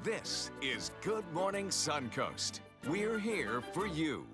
This is Good Morning Suncoast. We're here for you.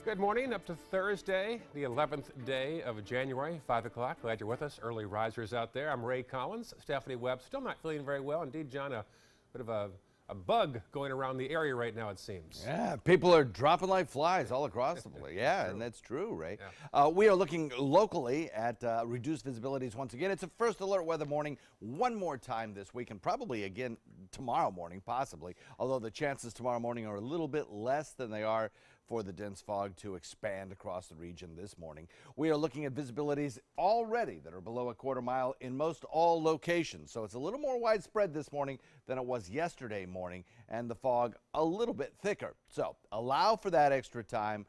Good morning, up to Thursday, the 11th day of January, 5 o'clock. Glad you're with us, early risers out there. I'm Ray Collins. Stephanie Webb still not feeling very well. Indeed, John, a bit of a bug going around the area right now, it seems. Yeah, people are dropping like flies all across the place. Yeah, and that's true, Ray. Yeah. We are looking locally at reduced visibilities once again. It's a first alert weather morning one more time this week, and probably again tomorrow morning, possibly, although the chances tomorrow morning are a little bit less than they are for the dense fog to expand across the region this morning. We are looking at visibilities already that are below a quarter mile in most all locations. So it's a little more widespread this morning than it was yesterday morning, and the fog a little bit thicker. So allow for that extra time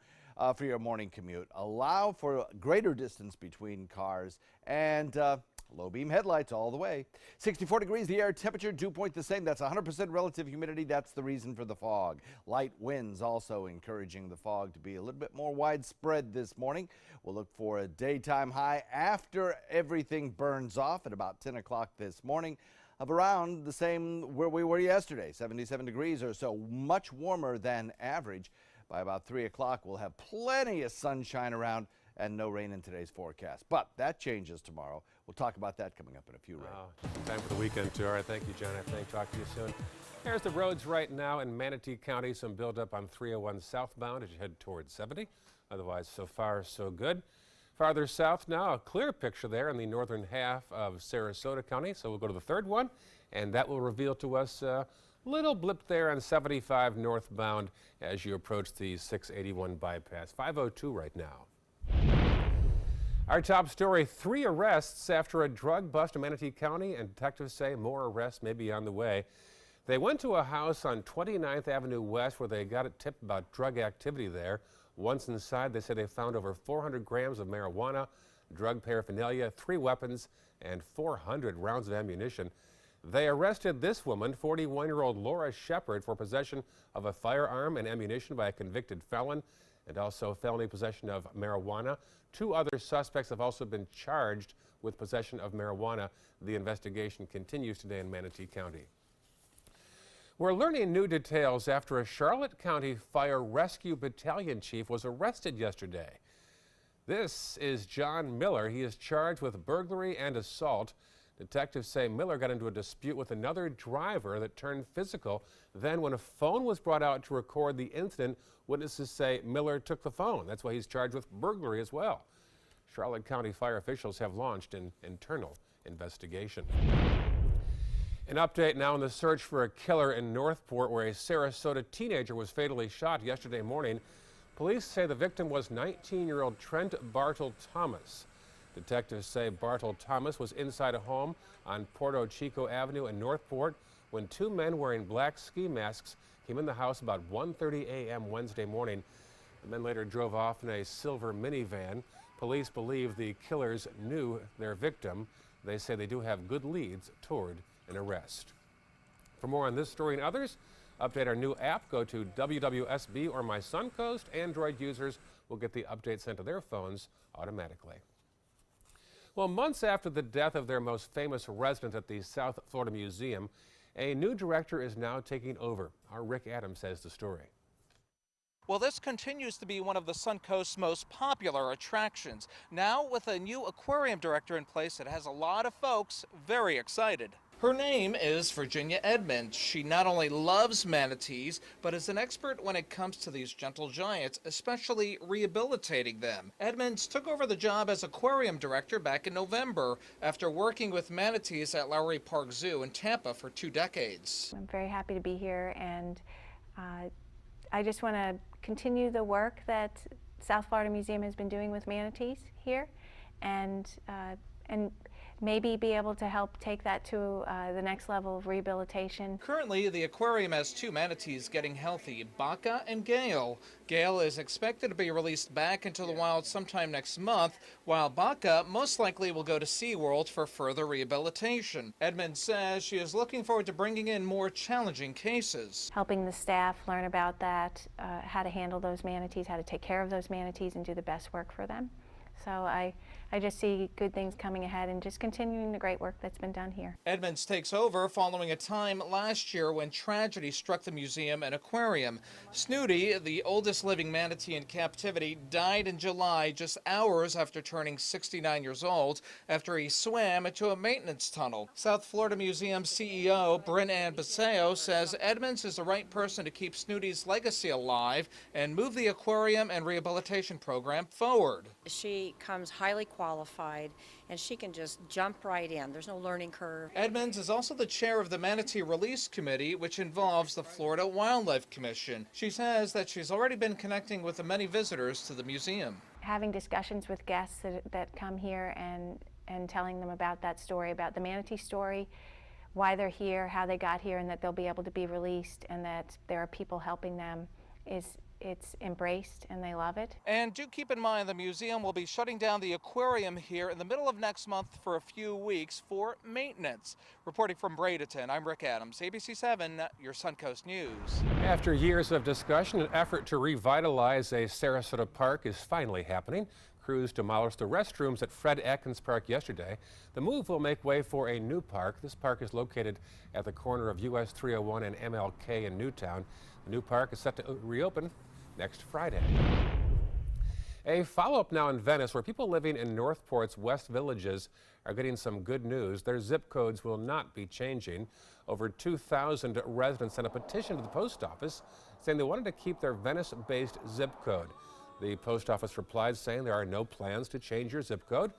for your morning commute. Allow for greater distance between cars and low beam headlights all the way. 64 degrees, the air temperature, dew point the same. That's 100% relative humidity. That's the reason for the fog. Light winds also encouraging the fog to be a little bit more widespread this morning. We'll look for a daytime high after everything burns off at about 10 o'clock this morning of around the same where we were yesterday, 77 degrees or so, much warmer than average. By about 3 o'clock, we'll have plenty of sunshine around and no rain in today's forecast. But that changes tomorrow. We'll talk about that coming up in a few minutes. Time for the weekend, too. All right, thank you, John. I think talk to you soon. There's the roads right now in Manatee County. Some buildup on 301 southbound as you head towards 70. Otherwise, so far, so good. Farther south now, a clear picture there in the northern half of Sarasota County. So we'll go to the third one, and that will reveal to us a little blip there on 75 northbound as you approach the 681 bypass. 502 right now. Our top story, 3 arrests after a drug bust in Manatee County, and detectives say more arrests may be on the way. They went to a house on 29th Avenue West where they got a tip about drug activity there. Once inside, they said they found over 400 grams of marijuana, drug paraphernalia, 3 weapons, and 400 rounds of ammunition. They arrested this woman, 41-year-old Laura Shepard, for possession of a firearm and ammunition by a convicted felon, and also felony possession of marijuana. 2 other suspects have also been charged with possession of marijuana. The investigation continues today in Manatee County. We're learning new details after a Charlotte County Fire Rescue Battalion chief was arrested yesterday. This is John Miller. He is charged with burglary and assault. Detectives say Miller got into a dispute with another driver that turned physical. Then when a phone was brought out to record the incident, witnesses say Miller took the phone. That's why he's charged with burglary as well. Charlotte County fire officials have launched an internal investigation. An update now on the search for a killer in Northport, where a Sarasota teenager was fatally shot yesterday morning. Police say the victim was 19-year-old Trent Bartle Thomas. Detectives say Bartle Thomas was inside a home on Porto Chico Avenue in Northport when 2 men wearing black ski masks came in the house about 1:30 a.m. Wednesday morning. The men later drove off in a silver minivan. Police believe the killers knew their victim. They say they do have good leads toward an arrest. For more on this story and others, update our new app. Go to WWSB or My Suncoast. Android users will get the update sent to their phones automatically. Well, months after the death of their most famous resident at the South Florida Museum, a new director is now taking over. Our Rick Adams has the story. Well, this continues to be one of the Suncoast's most popular attractions. Now with a new aquarium director in place, it has a lot of folks very excited. Her name is Virginia Edmonds. She not only loves manatees, but is an expert when it comes to these gentle giants, especially rehabilitating them. Edmonds took over the job as aquarium director back in November after working with manatees at Lowry Park Zoo in Tampa for 2 decades. I'm very happy to be here, and I just want to continue the work that South Florida Museum has been doing with manatees here, and maybe be able to help take that to the next level of rehabilitation. Currently, the aquarium has 2 manatees getting healthy, Baca and Gale. Gale is expected to be released back into the wild sometime next month, while Baca most likely will go to SeaWorld for further rehabilitation. Edmonds says she is looking forward to bringing in more challenging cases. Helping the staff learn about that, how to handle those manatees, how to take care of those manatees and do the best work for them. So I just see good things coming ahead and just continuing the great work that's been done here. Edmonds takes over following a time last year when tragedy struck the museum and aquarium. Snooty, the oldest living manatee in captivity, died in July, just hours after turning 69 years old, after he swam into a maintenance tunnel. South Florida Museum CEO Bryn Ann Baseo says Edmonds is the right person to keep Snooty's legacy alive and move the aquarium and rehabilitation program forward. She comes highly qualified, and she can just jump right in. There's no learning curve. Edmonds is also the chair of the Manatee Release Committee, which involves the Florida Wildlife Commission. She says that she's already been connecting with the many visitors to the museum. Having discussions with guests that come here and telling them about that story, about the manatee story, why they're here, how they got here, and that they'll be able to be released, and that there are people helping them, it's embraced and they love it. And do keep in mind the museum will be shutting down the aquarium here in the middle of next month for a few weeks for maintenance. Reporting from Bradenton, I'm Rick Adams, ABC 7, your Suncoast News. After years of discussion, an effort to revitalize a Sarasota park is finally happening. Crews demolished the restrooms at Fred Atkins Park yesterday. The move will make way for a new park. This park is located at the corner of US 301 and MLK in Newtown. The new park is set to reopen next Friday. A follow-up now in Venice, where people living in Northport's West Villages are getting some good news. Their zip codes will not be changing. Over 2,000 residents sent a petition to the post office saying they wanted to keep their Venice-based zip code. The post office replied saying there are no plans to change your zip code,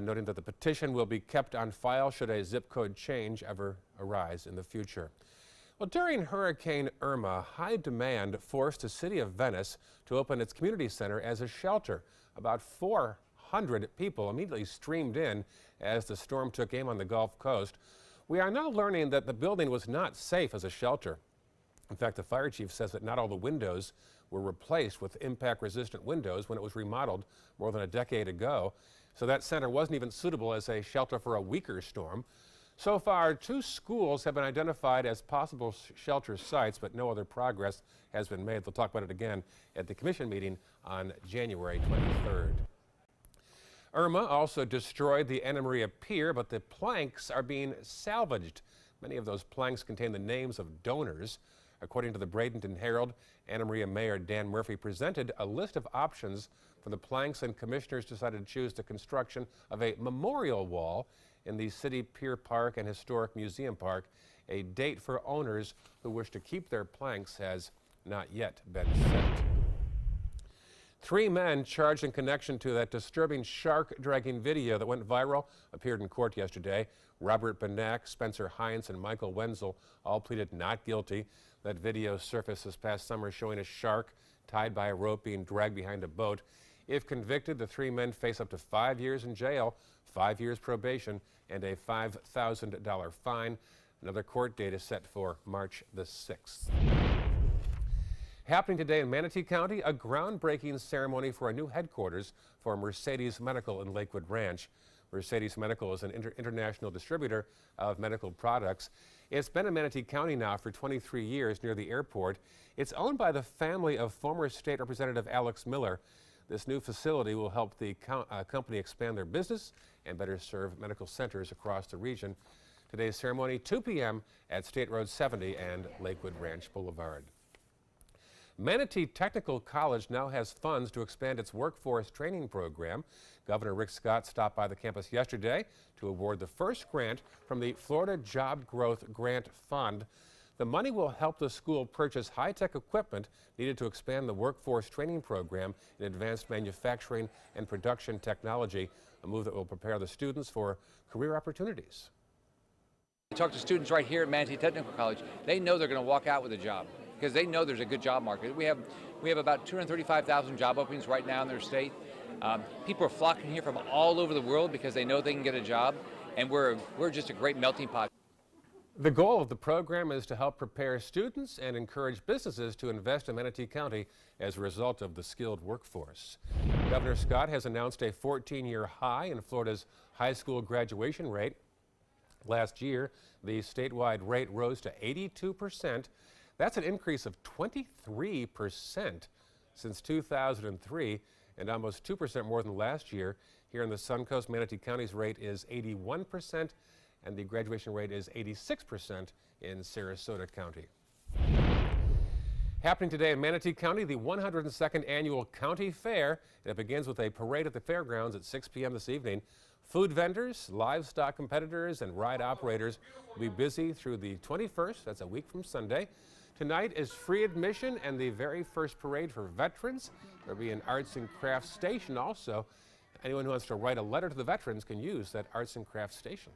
noting that the petition will be kept on file should a zip code change ever arise in the future. Well, during Hurricane Irma, high demand forced the city of Venice to open its community center as a shelter. About 400 people immediately streamed in as the storm took aim on the Gulf Coast. We are now learning that the building was not safe as a shelter. In fact, the fire chief says that not all the windows were replaced with impact-resistant windows when it was remodeled more than a decade ago. So that center wasn't even suitable as a shelter for a weaker storm. So far, 2 schools have been identified as possible shelter sites, but no other progress has been made. They'll talk about it again at the commission meeting on January 23rd. Irma also destroyed the Anna Maria Pier, but the planks are being salvaged. Many of those planks contain the names of donors. According to the Bradenton Herald, Anna Maria Mayor Dan Murphy presented a list of options for the planks, and commissioners decided to choose the construction of a memorial wall in the City Pier Park and Historic Museum Park. A date for owners who wish to keep their planks has not yet been set. 3 men charged in connection to that disturbing shark dragging video that went viral appeared in court yesterday. Robert Benak, Spencer Hines, and Michael Wenzel all pleaded not guilty. That video surfaced this past summer showing a shark tied by a rope being dragged behind a boat. If convicted, the 3 men face up to 5 years in jail, 5 years probation, and a $5,000 fine. Another court date is set for March the 6th. Happening today in Manatee County, a groundbreaking ceremony for a new headquarters for Mercedes Medical in Lakewood Ranch. Mercedes Medical is an international distributor of medical products. It's been in Manatee County now for 23 years near the airport. It's owned by the family of former State Representative Alex Miller. This new facility will help the company expand their business and better serve medical centers across the region. Today's ceremony, 2 p.m. at State Road 70 and Lakewood Ranch Boulevard. Manatee Technical College now has funds to expand its workforce training program. Governor Rick Scott stopped by the campus yesterday to award the first grant from the Florida Job Growth Grant Fund. The money will help the school purchase high-tech equipment needed to expand the workforce training program in advanced manufacturing and production technology, a move that will prepare the students for career opportunities. I talk to students right here at Manatee Technical College. They know they're going to walk out with a job because they know there's a good job market. We have about 235,000 job openings right now in their state. People are flocking here from all over the world because they know they can get a job, and we're just a great melting pot. The goal of the program is to help prepare students and encourage businesses to invest in Manatee County as a result of the skilled workforce. Governor Scott has announced a 14-year high in Florida's high school graduation rate. Last year, the statewide rate rose to 82%. That's an increase of 23% since 2003. and almost 2% more than last year. Here in the Suncoast, Manatee County's rate is 81%, and the graduation rate is 86% in Sarasota County. Happening today in Manatee County, the 102nd Annual County Fair. It begins with a parade at the fairgrounds at 6 p.m. this evening. Food vendors, livestock competitors, and ride operators will be busy through the 21st. That's a week from Sunday. Tonight is free admission and the very first parade for veterans. There'll be an arts and crafts station also. Anyone who wants to write a letter to the veterans can use that arts and crafts station.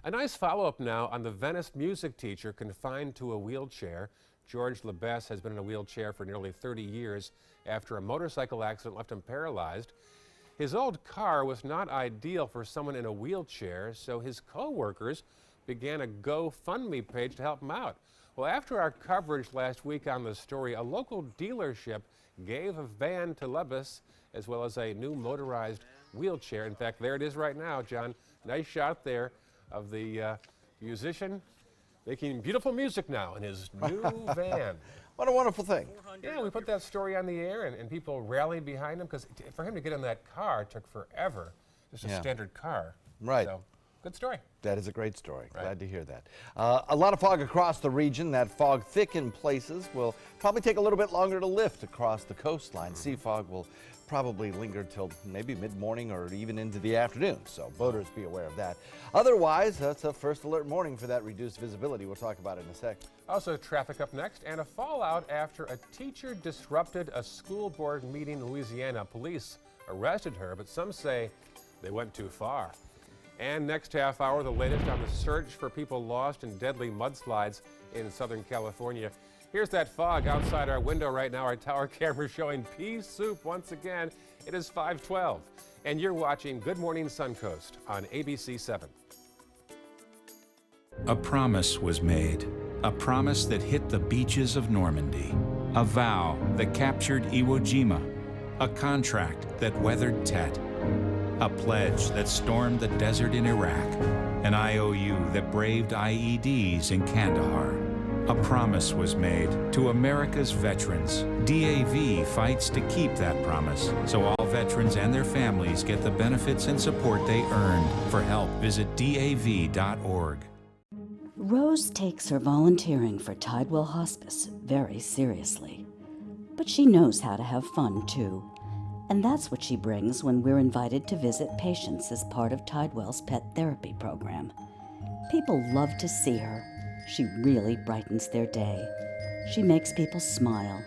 A nice follow-up now on the Venice music teacher confined to a wheelchair. George LeBess has been in a wheelchair for nearly 30 years after a motorcycle accident left him paralyzed. His old car was not ideal for someone in a wheelchair, so his co-workers began a GoFundMe page to help him out. Well, after our coverage last week on the story, a local dealership gave a van to LeBess as well as a new motorized wheelchair. In fact, there it is right now, John. Nice shot there of the musician making beautiful music now in his new van. What a wonderful thing. Yeah, we put that story on the air and people rallied behind him because for him to get in that car took forever. Just a standard car. Right. So, good story. That is a great story. Right. Glad to hear that. A lot of fog across the region. That fog thick in places will probably take a little bit longer to lift across the coastline. Sea fog will probably linger till maybe mid-morning or even into the afternoon, so boaters be aware of that. Otherwise, that's a first alert morning for that reduced visibility. We'll talk about it in a sec. Also, traffic up next, and a fallout after a teacher disrupted a school board meeting in Louisiana. Police arrested her, but some say they went too far. And next half hour, the latest on the search for people lost in deadly mudslides in Southern California. Here's that fog outside our window right now. Our tower camera showing pea soup once again. It is 5:12, and you're watching Good Morning Suncoast on ABC 7. A promise was made, a promise that hit the beaches of Normandy, a vow that captured Iwo Jima, a contract that weathered Tet, a pledge that stormed the desert in Iraq, an IOU that braved IEDs in Kandahar. A promise was made to America's veterans. DAV fights to keep that promise, so all veterans and their families get the benefits and support they earned. For help, visit DAV.org. Rose takes her volunteering for Tidewell Hospice very seriously. But she knows how to have fun, too. And that's what she brings when we're invited to visit patients as part of Tidewell's pet therapy program. People love to see her. She really brightens their day. She makes people smile,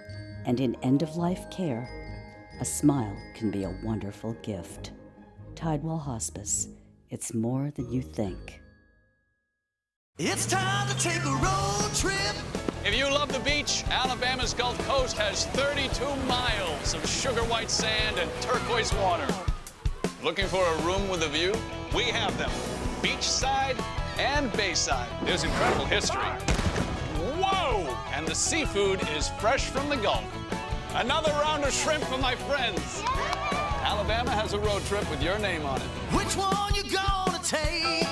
and in end-of-life care, a smile can be a wonderful gift. Tidewell Hospice. It's more than you think. It's time to take a road trip. If you love the beach, Alabama's Gulf Coast has 32 miles of sugar white sand and turquoise water. Looking for a room with a view? We have them. Beachside and bayside. There's incredible history. Whoa! And the seafood is fresh from the Gulf. Another round of shrimp for my friends. Alabama has a road trip with your name on it. Which one you gonna take?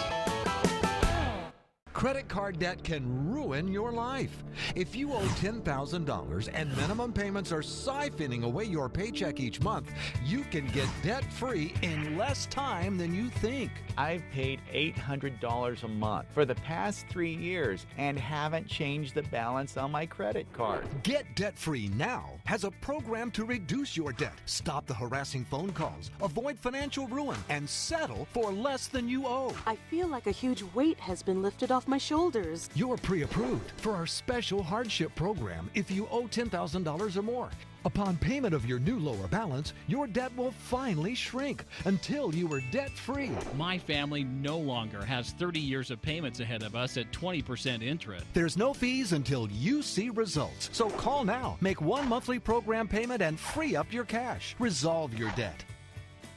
Credit card debt can ruin your life. If you owe $10,000 and minimum payments are siphoning away your paycheck each month, you can get debt-free in less time than you think. I've paid $800 a month for the past 3 years and haven't changed the balance on my credit card. Get debt-free now has a program to reduce your debt, stop the harassing phone calls, avoid financial ruin, and settle for less than you owe. I feel like a huge weight has been lifted off my shoulders. You're pre-approved for our special hardship program if you owe $10,000 or more. Upon payment of your new lower balance, your debt will finally shrink until you are debt-free. My family no longer has 30 years of payments ahead of us at 20% interest. There's no fees until you see results. So call now, make one monthly program payment, and free up your cash. Resolve your debt.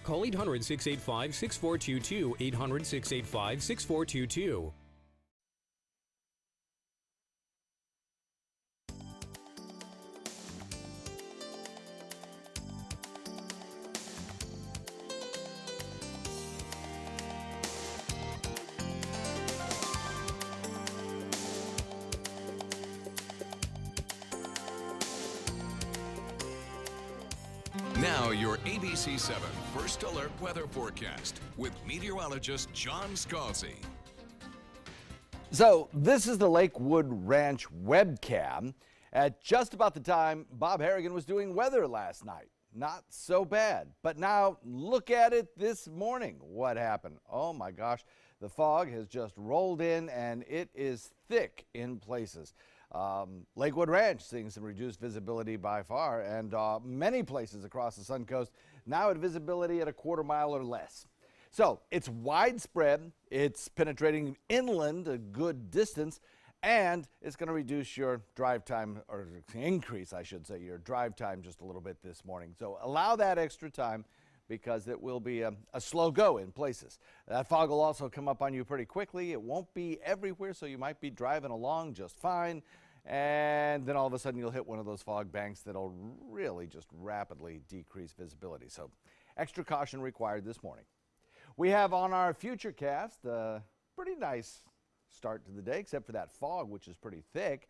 Call 800-685-6422, 800-685-6422. Now, your ABC 7 First Alert weather forecast with meteorologist John Scalzi. So, this is the Lakewood Ranch webcam at just about the time Bob Harrigan was doing weather last night. Not so bad. But now, look at it this morning. What happened? Oh my gosh, the fog has just rolled in and it is thick in places. Lakewood Ranch seeing some reduced visibility by far, and many places across the Suncoast now at visibility at a quarter mile or less. So it's widespread, it's penetrating inland a good distance, and it's going to reduce your drive time, or increase, I should say, your drive time just a little bit this morning. So allow that extra time because it will be a slow go in places. That fog will also come up on you pretty quickly. It won't be everywhere, so you might be driving along just fine. And then all of a sudden you'll hit one of those fog banks that'll really just rapidly decrease visibility. So extra caution required this morning. We have on our future cast a pretty nice start to the day, except for that fog, which is pretty thick,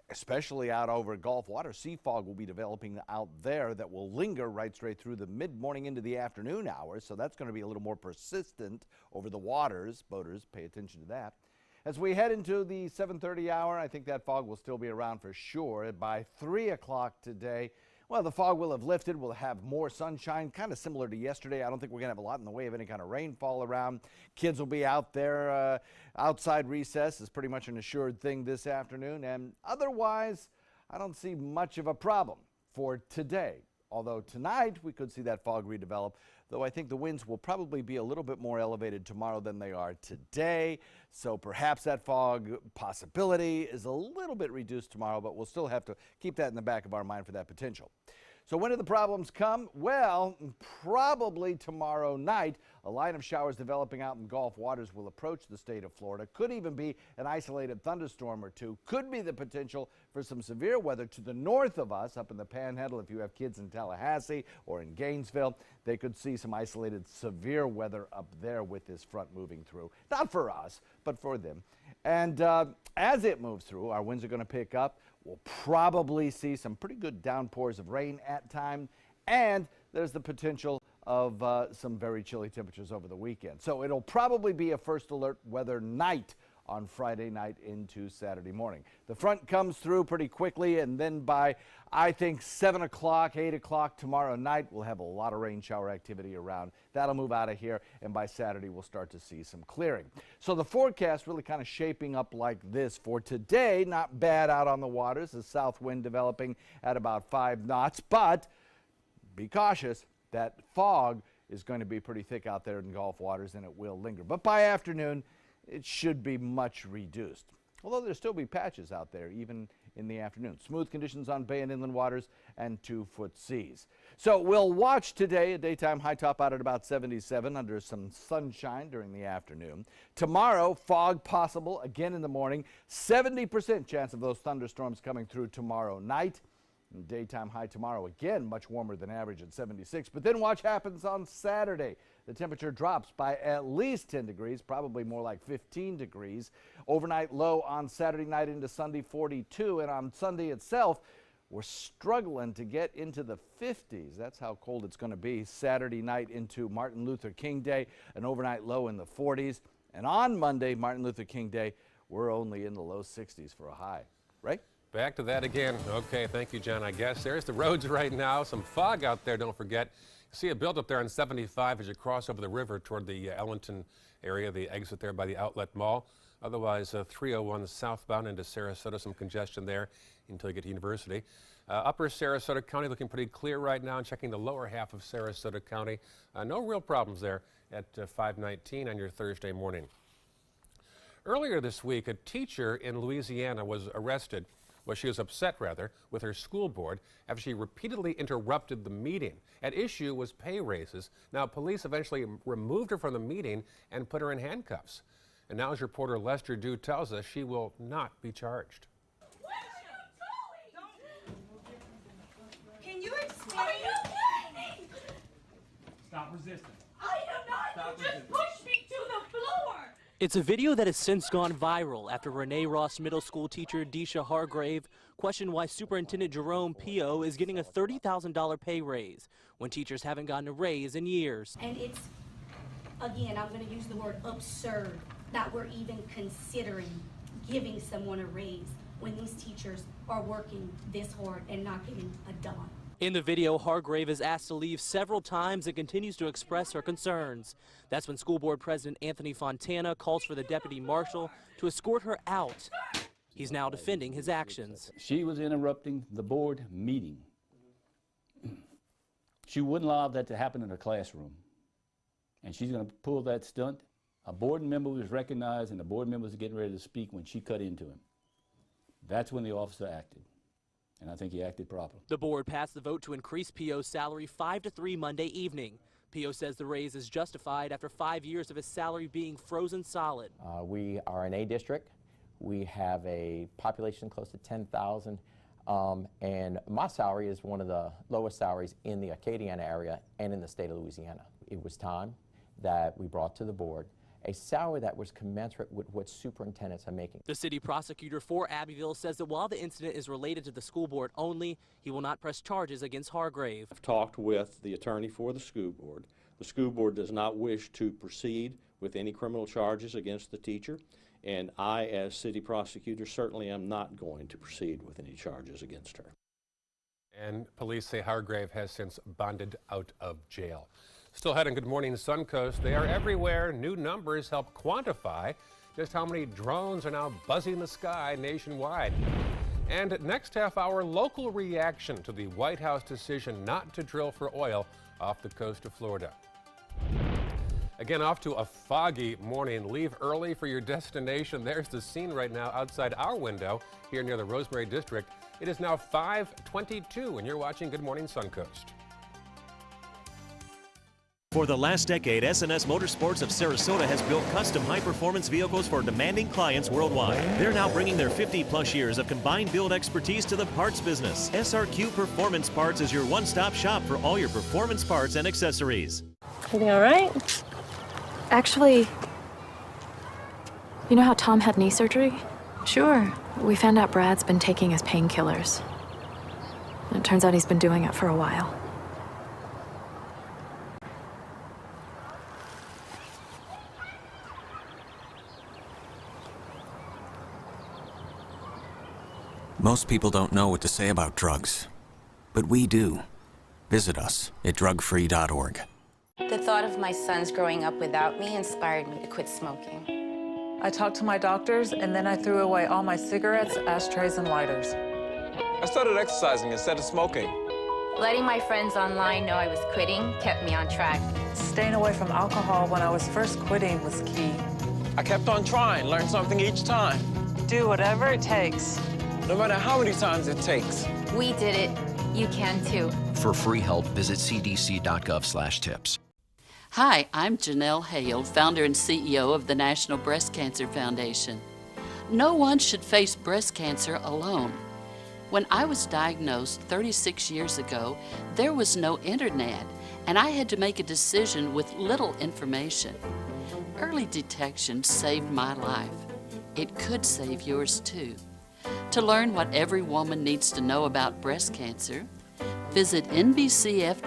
especially out over Gulf water. Sea fog will be developing out there that will linger right straight through the mid-morning into the afternoon hours. So that's going to be a little more persistent over the waters. Boaters, pay attention to that. As we head into the 7:30 hour, I think that fog will still be around for sure. By 3 o'clock today, well, the fog will have lifted. We'll have more sunshine, kind of similar to yesterday. I don't think we're going to have a lot in the way of any kind of rainfall around. Kids will be out there. Outside recess is pretty much an assured thing this afternoon. And otherwise, I don't see much of a problem for today. Although tonight we could see that fog redevelop, though I think the winds will probably be a little bit more elevated tomorrow than they are today. So perhaps that fog possibility is a little bit reduced tomorrow, but we'll still have to keep that in the back of our mind for that potential. So when do the problems come? Well, probably tomorrow night. A line of showers developing out in Gulf waters will approach the state of Florida. Could even be an isolated thunderstorm or two. Could be the potential for some severe weather to the north of us, up in the Panhandle. If you have kids in Tallahassee or in Gainesville, they could see some isolated severe weather up there with this front moving through. Not for us, but for them. And as it moves through, our winds are going to pick up. We'll probably see some pretty good downpours of rain at time, and there's the potential of some very chilly temperatures over the weekend. So it'll probably be a first alert weather night on Friday night into Saturday morning. The front comes through pretty quickly, and then by, I think, 7 o'clock, 8 o'clock tomorrow night, we'll have a lot of rain shower activity around. That'll move out of here, and by Saturday, we'll start to see some clearing. So the forecast really kind of shaping up like this for today. Not bad out on the waters. The south wind developing at about 5 knots, but be cautious. That fog is going to be pretty thick out there in Gulf waters, and it will linger. But by afternoon, it should be much reduced, although there'll still be patches out there even in the afternoon. Smooth conditions on bay and inland waters and 2-foot seas. So we'll watch today a daytime high top out at about 77 under some sunshine during the afternoon. Tomorrow, fog possible again in the morning. 70% chance of those thunderstorms coming through tomorrow night. Daytime high tomorrow, again, much warmer than average at 76. But then watch happens on Saturday. The temperature drops by at least 10 degrees, probably more like 15 degrees. Overnight low on Saturday night into Sunday, 42. And on Sunday itself, we're struggling to get into the 50s. That's how cold it's going to be. Saturday night into Martin Luther King Day, an overnight low in the 40s. And on Monday, Martin Luther King Day, we're only in the low 60s for a high. Right? Back to that again. Okay, thank you, John, I guess. There's the roads right now. Some fog out there, don't forget. See a buildup there on 75 as you cross over the river toward the Ellington area, the exit there by the Outlet Mall. Otherwise, 301 southbound into Sarasota, some congestion there until you get to University. Upper Sarasota County looking pretty clear right now. And checking the lower half of Sarasota County. No real problems there at 519 on your Thursday morning. Earlier this week, a teacher in Louisiana was arrested. Well, she was upset, rather, with her school board after she repeatedly interrupted the meeting. At issue was pay raises. Now, police eventually removed her from the meeting and put her in handcuffs. And now, as reporter Lester Dew tells us, she will not be charged. What are you doing? Can you explain? Are you kidding me? Stop resisting. I am not. Stop you just pushed me to the floor. It's a video that has since gone viral after Renee Ross middle school teacher Deisha Hargrave questioned why Superintendent Jerome Pio is getting a $30,000 pay raise when teachers haven't gotten a raise in years. And it's, again, I'm going to use the word absurd that we're even considering giving someone a raise when these teachers are working this hard and not getting a dime. In the video, Hargrave is asked to leave several times and continues to express her concerns. That's when School Board President Anthony Fontana calls for the deputy marshal to escort her out. He's now defending his actions. She was interrupting the board meeting. She wouldn't allow that to happen in her classroom. And she's going to pull that stunt. A board member was recognized and the board member was getting ready to speak when she cut into him. That's when the officer acted. And I think he acted properly. The board passed the vote to increase Pio's salary 5 to 3 Monday evening. Pio says the raise is justified after 5 years of his salary being frozen solid. We are an A district. We have a population close to 10,000. And my salary is one of the lowest salaries in the Acadiana area and in the state of Louisiana. It was time that we brought to the board a salary that was commensurate with what superintendents are making. The city prosecutor for Abbeville says that while the incident is related to the school board only, he will not press charges against Hargrave. I've talked with the attorney for the school board. The school board does not wish to proceed with any criminal charges against the teacher, and I, as city prosecutor, certainly am not going to proceed with any charges against her. And police say Hargrave has since bonded out of jail. Still ahead on Good Morning Suncoast, they are everywhere. New numbers help quantify just how many drones are now buzzing the sky nationwide. And next half hour, local reaction to the White House decision not to drill for oil off the coast of Florida. Again, off to a foggy morning. Leave early for your destination. There's the scene right now outside our window here near the Rosemary District. It is now 5:22 and you're watching Good Morning Suncoast. For the last decade, S&S Motorsports of Sarasota has built custom high-performance vehicles for demanding clients worldwide. They're now bringing their 50-plus years of combined build expertise to the parts business. SRQ Performance Parts is your one-stop shop for all your performance parts and accessories. Everything all right? Actually, you know how Tom had knee surgery? Sure. We found out Brad's been taking his painkillers. And it turns out he's been doing it for a while. Most people don't know what to say about drugs, but we do. Visit us at drugfree.org. The thought of my sons growing up without me inspired me to quit smoking. I talked to my doctors, and then I threw away all my cigarettes, ashtrays, and lighters. I started exercising instead of smoking. Letting my friends online know I was quitting kept me on track. Staying away from alcohol when I was first quitting was key. I kept on trying, learned something each time. Do whatever it takes. No matter how many times it takes. We did it. You can too. For free help, visit cdc.gov/tips. Hi, I'm Janelle Hale, founder and CEO of the National Breast Cancer Foundation. No one should face breast cancer alone. When I was diagnosed 36 years ago, there was no internet, and I had to make a decision with little information. Early detection saved my life. It could save yours too. To learn what every woman needs to know about breast cancer, visit nbcf.org/hope.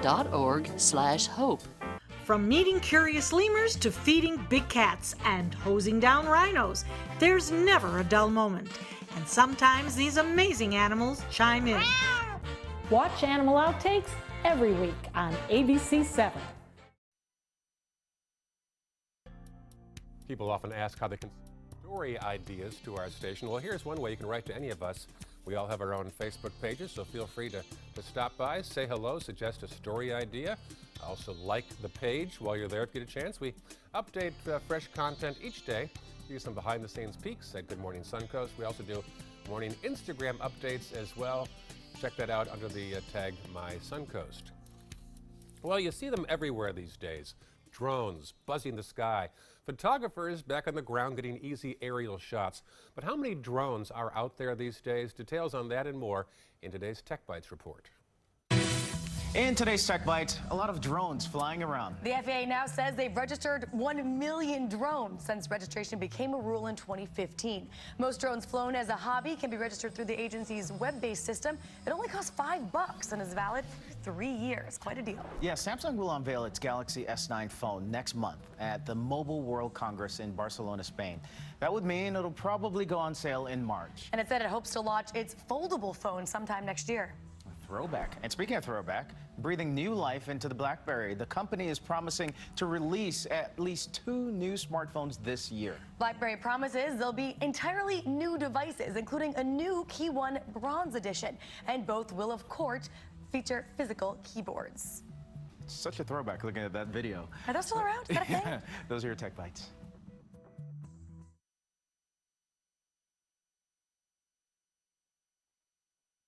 From meeting curious lemurs to feeding big cats and hosing down rhinos, there's never a dull moment. And sometimes these amazing animals chime in. Watch Animal Outtakes every week on ABC7. People often ask how they can story ideas to our station. Well, here's one way you can write to any of us. We all have our own Facebook pages, so feel free to stop by, say hello, suggest a story idea. Also like the page while you're there if you get a chance. We update fresh content each day. Do some behind-the-scenes peeks at Good Morning Suncoast. We also do morning Instagram updates as well. Check that out under the tag MySuncoast. Well, you see them everywhere these days. Drones buzzing the sky. Photographers back on the ground getting easy aerial shots. But how many drones are out there these days? Details on that and more in today's Tech Bites report. In today's Tech Bite, a lot of drones flying around. The FAA now says they've registered 1 million drones since registration became a rule in 2015. Most drones flown as a hobby can be registered through the agency's web-based system. It only costs $5 and is valid for 3 years. Quite a deal. Yeah, Samsung will unveil its Galaxy S9 phone next month at the Mobile World Congress in Barcelona, Spain. That would mean it'll probably go on sale in March. And it said it hopes to launch its foldable phone sometime next year. Throwback. And speaking of throwback, breathing new life into the BlackBerry, the company is promising to release at least 2 new smartphones this year. BlackBerry promises there'll be entirely new devices, including a new Key One Bronze Edition, and both will, of course, feature physical keyboards. It's such a throwback looking at that video. Are those still around? Is that a thing? Yeah, those are your Tech Bites.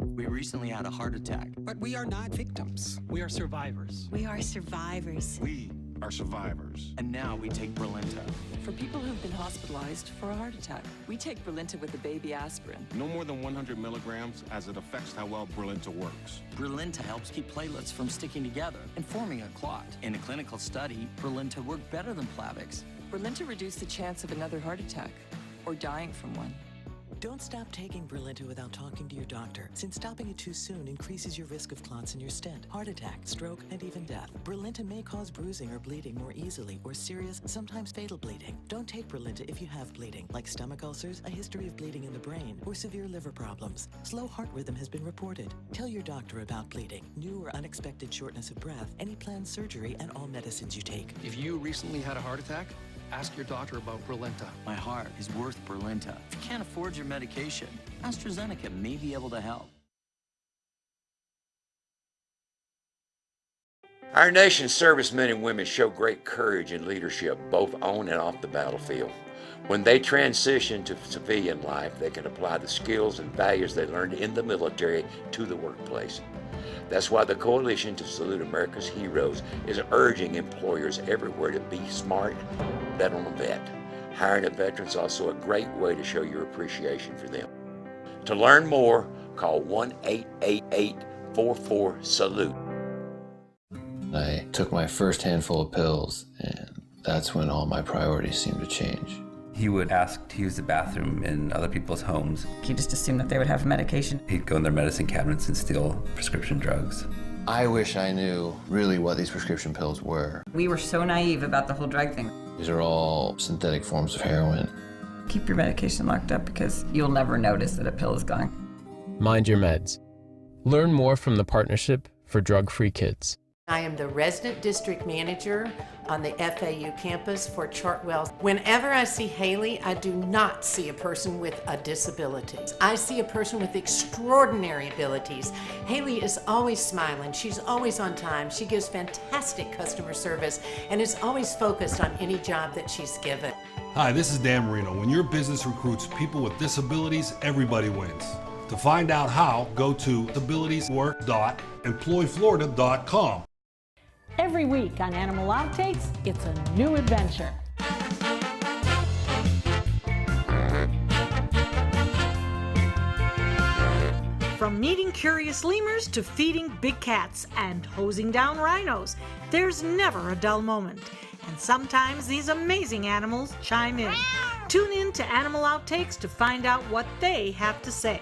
We recently had a heart attack. But we are not victims. We are survivors. We are survivors. We are survivors. And now we take Brilinta. For people who've been hospitalized for a heart attack, we take Brilinta with a baby aspirin. No more than 100 milligrams, as it affects how well Brilinta works. Brilinta helps keep platelets from sticking together and forming a clot. In a clinical study, Brilinta worked better than Plavix. Brilinta reduced the chance of another heart attack or dying from one. Don't stop taking Brilinta without talking to your doctor, since stopping it too soon increases your risk of clots in your stent, heart attack, stroke, and even death. Brilinta may cause bruising or bleeding more easily, or serious, sometimes fatal bleeding. Don't take Brilinta if you have bleeding, like stomach ulcers, a history of bleeding in the brain, or severe liver problems. Slow heart rhythm has been reported. Tell your doctor about bleeding, new or unexpected shortness of breath, any planned surgery, and all medicines you take. If you recently had a heart attack, ask your doctor about Brilinta. My heart is worth Brilinta. If you can't afford your medication, AstraZeneca may be able to help. Our nation's servicemen and women show great courage and leadership, both on and off the battlefield. When they transition to civilian life, they can apply the skills and values they learned in the military to the workplace. That's why the Coalition to Salute America's Heroes is urging employers everywhere to be smart, bet on a vet. Hiring a veteran is also a great way to show your appreciation for them. To learn more, call 1-888-44-SALUTE. I took my first handful of pills, and that's when all my priorities seemed to change. He would ask to use the bathroom in other people's homes. He just assumed that they would have medication. He'd go in their medicine cabinets and steal prescription drugs. I wish I knew really what these prescription pills were. We were so naive about the whole drug thing. These are all synthetic forms of heroin. Keep your medication locked up because you'll never notice that a pill is gone. Mind your meds. Learn more from the Partnership for Drug-Free Kids. I am the resident district manager on the FAU campus for Chartwell. Whenever I see Haley, I do not see a person with a disability. I see a person with extraordinary abilities. Haley is always smiling. She's always on time. She gives fantastic customer service and is always focused on any job that she's given. Hi, this is Dan Marino. When your business recruits people with disabilities, everybody wins. To find out how, go to disabilitieswork.employflorida.com. Every week on Animal Outtakes, it's a new adventure. From meeting curious lemurs to feeding big cats and hosing down rhinos, there's never a dull moment. And sometimes these amazing animals chime in. Tune in to Animal Outtakes to find out what they have to say.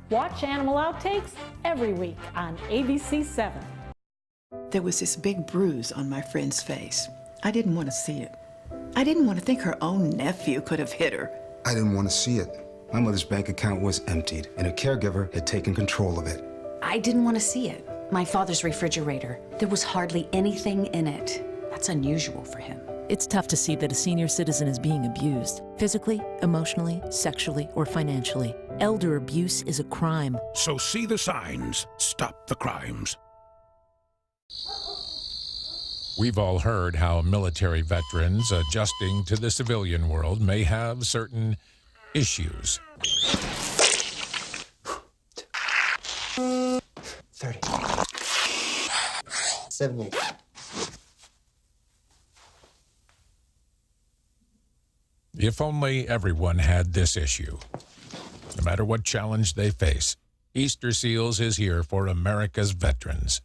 Watch Animal Outtakes every week on ABC 7. There was this big bruise on my friend's face. I didn't want to see it. I didn't want to think her own nephew could have hit her. I didn't want to see it. My mother's bank account was emptied, and a caregiver had taken control of it. I didn't want to see it. My father's refrigerator. There was hardly anything in it. That's unusual for him. It's tough to see that a senior citizen is being abused, physically, emotionally, sexually, or financially. Elder abuse is a crime. So see the signs. Stop the crimes. We've all heard how military veterans adjusting to the civilian world may have certain issues. 30. 70. If only everyone had this issue. No matter what challenge they face, Easter Seals is here for America's veterans.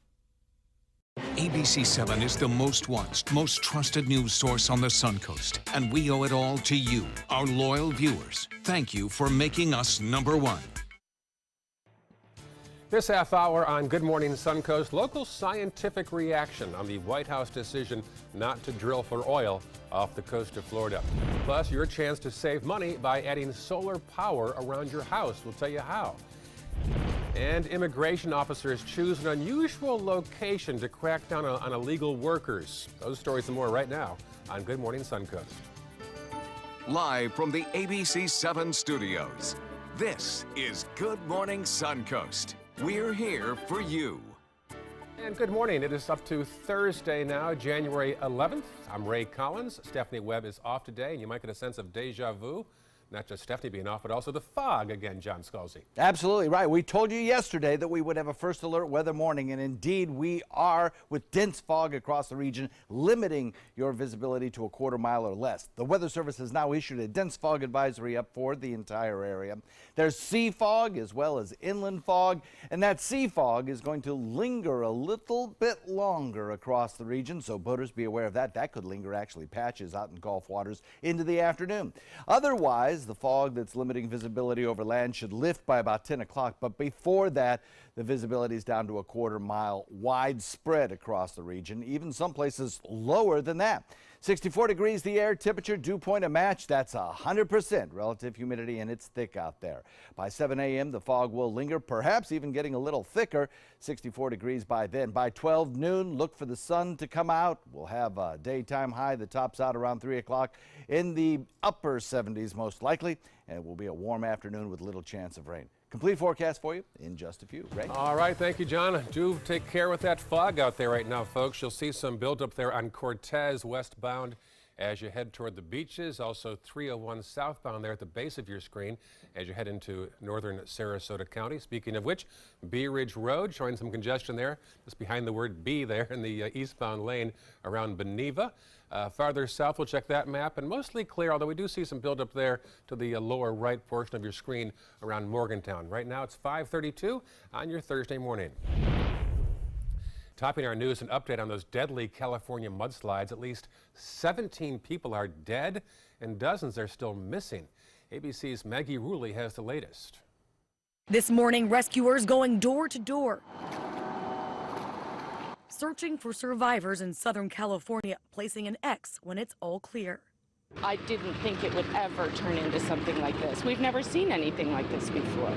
ABC7 is the most watched, most trusted news source on the Suncoast, and we owe it all to you, our loyal viewers. Thank you for making us #1. This half hour on Good Morning Suncoast, local scientific reaction on the White House decision not to drill for oil off the coast of Florida. Plus, your chance to save money by adding solar power around your house. We'll tell you how. And immigration officers choose an unusual location to crack down on illegal workers. Those stories and more right now on Good Morning Suncoast. Live from the ABC7 studios, this is Good Morning Suncoast. We're here for you. And good morning. It is up to Thursday now, January 11th. I'm Ray Collins. Stephanie Webb is off today, and you might get a sense of deja vu. Not just Stephanie being off, but also the fog again, John Scalzi. Absolutely right. We told you yesterday that we would have a first alert weather morning, and indeed we are, with dense fog across the region, limiting your visibility to a quarter mile or less. The Weather Service has now issued a dense fog advisory up for the entire area. There's sea fog as well as inland fog, and that sea fog is going to linger a little bit longer across the region, so boaters be aware of that. That could linger actually patches out in Gulf waters into the afternoon. Otherwise, the fog that's limiting visibility over land should lift by about 10 o'clock, but before that, the visibility is down to a quarter mile widespread across the region, even some places lower than that. 64 degrees the air temperature, dew point a match. That's 100% relative humidity, and it's thick out there. By 7 a.m., the fog will linger, perhaps even getting a little thicker. 64 degrees by then. By 12 noon, look for the sun to come out. We'll have a daytime high that tops out around 3 o'clock in the upper 70s most likely, and it will be a warm afternoon with little chance of rain. Complete forecast for you in just a few. Ray? All right, thank you, John. Do take care with that fog out there right now, folks. You'll see some buildup there on Cortez westbound as you head toward the beaches. Also 301 southbound there at the base of your screen as you head into northern Sarasota County. Speaking of which, Bee Ridge Road showing some congestion there, just behind the word B there in the eastbound lane around Beneva. Farther south, we'll check that map, and mostly clear, although we do see some buildup there to the lower right portion of your screen around Morgantown. Right now it's 5:32 on your Thursday morning. Topping our news, an update on those deadly California mudslides. At least 17 people are dead and dozens are still missing. ABC's Maggie Rulli has the latest. This morning, rescuers going door to door, searching for survivors in Southern California, placing an X when it's all clear. I didn't think it would ever turn into something like this. We've never seen anything like this before.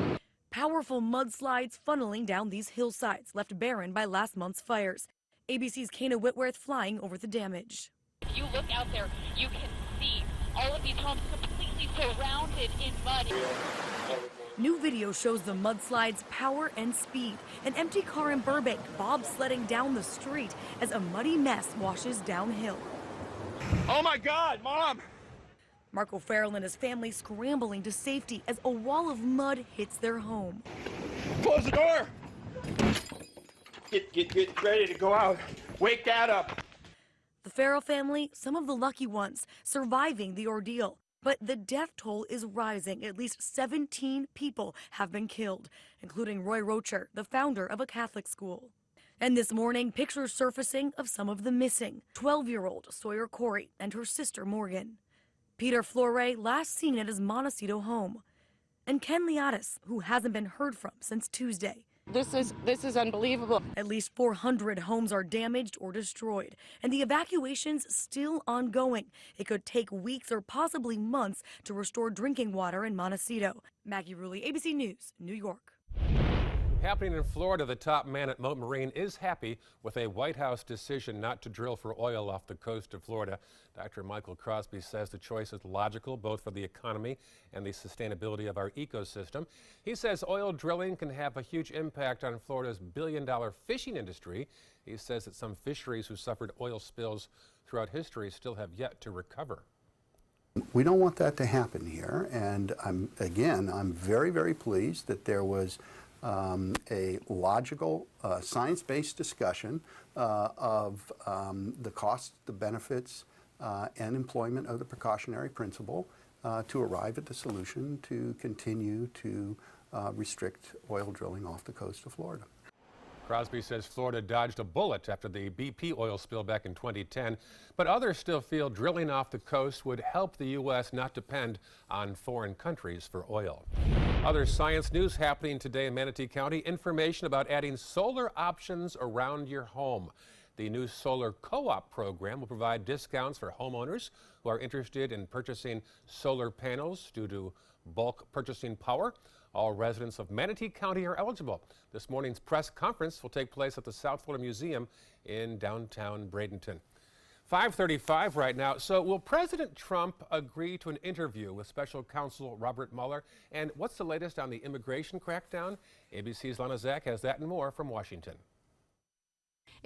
Powerful mudslides funneling down these hillsides left barren by last month's fires. ABC's Kana Whitworth flying over the damage. If you look out there, you can see all of these homes completely surrounded in mud. New video shows the mudslides' power and speed. An empty car in Burbank bobsledding down the street as a muddy mess washes downhill. Oh my God, Mom! Marco Farrell and his family scrambling to safety as a wall of mud hits their home. Close the door! Get ready to go out. Wake Dad up. The Farrell family, some of the lucky ones, surviving the ordeal. But the death toll is rising. At least 17 people have been killed, including Roy Rocher, the founder of a Catholic school. And this morning, pictures surfacing of some of the missing. 12-year-old Sawyer Corey and her sister Morgan. Peter Flore, last seen at his Montecito home. And Ken Liatis, who hasn't been heard from since Tuesday. This is unbelievable. At least 400 homes are damaged or destroyed, and the evacuation's still ongoing. It could take weeks or possibly months to restore drinking water in Montecito. Maggie Rulli, ABC News, New York. Happening in Florida, the top man at Moat Marine is happy with a White House decision not to drill for oil off the coast of Florida. Dr. Michael Crosby says the choice is logical, both for the economy and the sustainability of our ecosystem. He says oil drilling can have a huge impact on Florida's billion-dollar fishing industry. He says that some fisheries who suffered oil spills throughout history still have yet to recover. We don't want that to happen here, and I'm very, very pleased that there was a logical, science-based discussion of the costs, the benefits, and employment of the precautionary principle to arrive at the solution to continue to restrict oil drilling off the coast of Florida. Crosby says Florida dodged a bullet after the BP oil spill back in 2010, but others still feel drilling off the coast would help the U.S. not depend on foreign countries for oil. Other science news happening today in Manatee County, information about adding solar options around your home. The new solar co-op program will provide discounts for homeowners who are interested in purchasing solar panels due to bulk purchasing power. All residents of Manatee County are eligible. This morning's press conference will take place at the South Florida Museum in downtown Bradenton. 5:35 right now. So will President Trump agree to an interview with special counsel Robert Mueller? And what's the latest on the immigration crackdown? ABC's Lana Zach has that and more from Washington.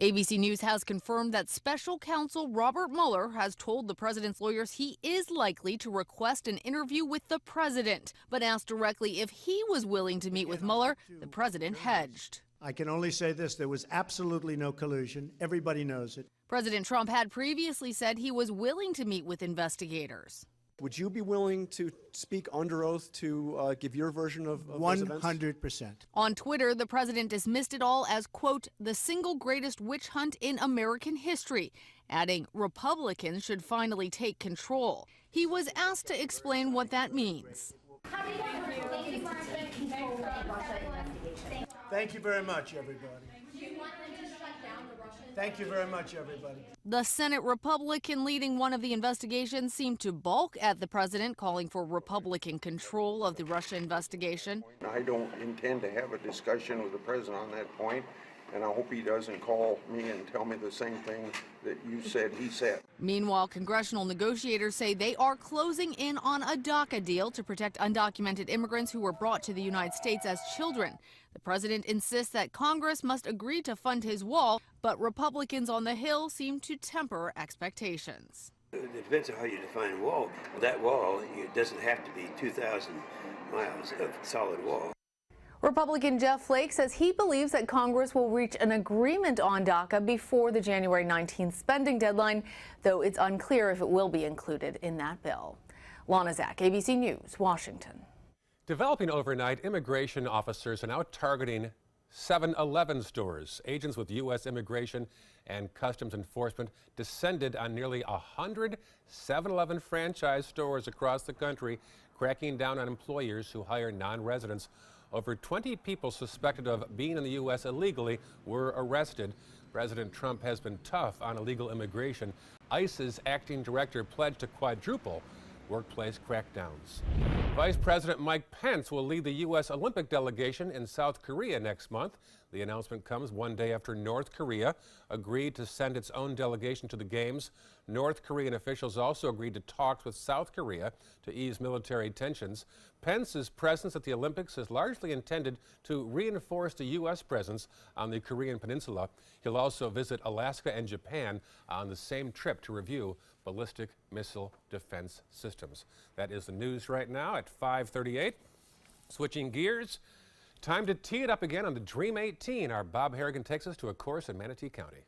ABC News has confirmed that special counsel Robert Mueller has told the president's lawyers he is likely to request an interview with the president. But asked directly if he was willing to meet with Mueller, the president hedged. I can only say this, there was absolutely no collusion. Everybody knows it. President Trump had previously said he was willing to meet with investigators. Would you be willing to speak under oath to give your version of those events? 100%. On Twitter, the president dismissed it all as, quote, the single greatest witch hunt in American history, adding Republicans should finally take control. He was asked to explain what that means. Thank you very much, everybody. Thank you very much, everybody. The Senate Republican leading one of the investigations seemed to balk at the president, calling for Republican control of the Russia investigation. I don't intend to have a discussion with the president on that point, and I hope he doesn't call me and tell me the same thing that you said he said. Meanwhile, congressional negotiators say they are closing in on a DACA deal to protect undocumented immigrants who were brought to the United States as children. The president insists that Congress must agree to fund his wall, but Republicans on the Hill seem to temper expectations. It depends on how you define wall. That wall, it doesn't have to be 2,000 miles of solid wall. Republican Jeff Flake says he believes that Congress will reach an agreement on DACA before the January 19th spending deadline, though it's unclear if it will be included in that bill. Lana Zach, ABC News, Washington. Developing overnight, immigration officers are now targeting 7-Eleven stores. Agents with U.S. Immigration and Customs Enforcement descended on nearly 100 7-Eleven franchise stores across the country, cracking down on employers who hire non-residents. Over 20 people suspected of being in the U.S. illegally were arrested. President Trump has been tough on illegal immigration. ICE's acting director pledged to quadruple workplace crackdowns. Vice President Mike Pence will lead the U.S. Olympic delegation in South Korea next month. The announcement comes one day after North Korea agreed to send its own delegation to the Games. North Korean officials also agreed to talks with South Korea to ease military tensions. Pence's presence at the Olympics is largely intended to reinforce the U.S. presence on the Korean peninsula. He'll also visit Alaska and Japan on the same trip to review ballistic missile defense systems. That is the news right now at 5:38. Switching gears, time to tee it up again on the Dream 18. Our Bob Harrigan takes us to a course in Manatee County.